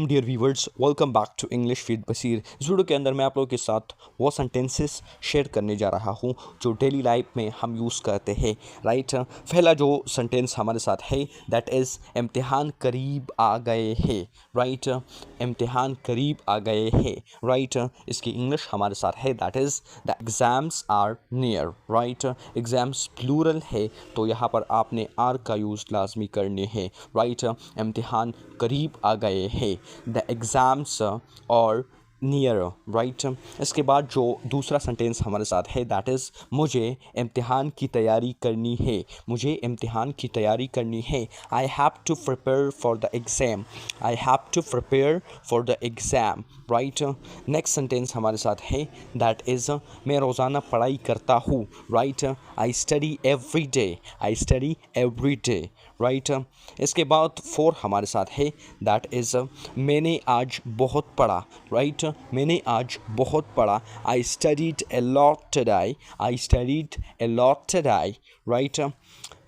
Dear viewers, welcome back to English with Bashir. इस video के अंदर मैं आप लोगों के साथ वो सेंटेंसेस शेयर करने जा रहा हूँ जो डेली लाइफ में हम यूज़ करते हैं। राइट, पहला जो सेंटेंस हमारे साथ है दैट इज़ इम्तिहान करीब आ गए हैं। राइट, इम्तिहान करीब आ गए हैं। राइट, इसकी इंग्लिश हमारे साथ है that is the exams are near. Right, exams plural है तो यहाँ पर आपने आर का यूज़ लाजमी करने हैं। राइट, इम्तिहान करीब आ गए हैं, द एग्ज़ाम्स और नियर। राइट, इसके बाद जो दूसरा सेंटेंस हमारे साथ है दैट इज़ मुझे इम्तिहान की तैयारी करनी है। मुझे इम्तिहान की तैयारी करनी है। I have to prepare for the exam. I have to prepare for the exam. Right, next sentence हमारे साथ है दैट इज़ मैं रोज़ाना पढ़ाई करता हूँ। Right, I study every day. I study every day. Right, इसके बाद फोर हमारे साथ है दैट इज़ मैंने आज बहुत पढ़ा। राइट, मैंने आज बहुत पढ़ा। I studied a lot today. I studied a lot today. Right,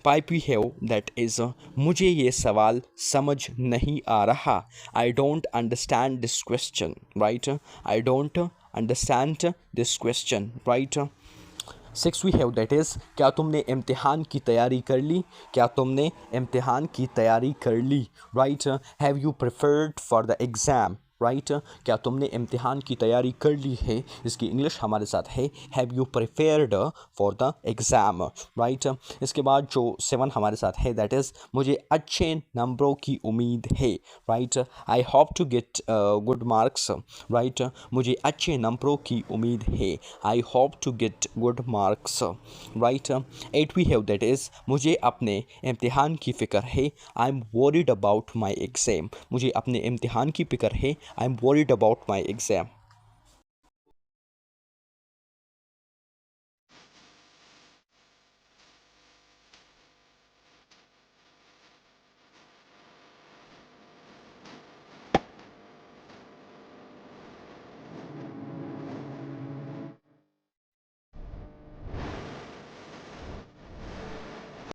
five we have that is मुझे ये सवाल समझ नहीं आ रहा। I don't understand this question. Right, I don't understand this question. Right, six we have that is क्या तुमने इम्तिहान की तैयारी कर ली। क्या तुमने इम्तिहान की तैयारी कर ली। Right, have you prepared for the exam. Right, क्या तुमने इम्तिहान की तैयारी कर ली है। इसकी इंग्लिश हमारे साथ है have you prepared for the exam. Right, इसके बाद जो सेवन हमारे साथ है दैट इज़ मुझे अच्छे नंबरों की उम्मीद है। Right, I hope to get good marks. Right, मुझे अच्छे नंबरों की उम्मीद है। I hope to get good marks. Right, eight we have that is मुझे अपने इम्तिहान की फ़िक्र है। I am worried about my exam. मुझे अपने इम्तिहान की फ़िक्र है। I am worried about my exam.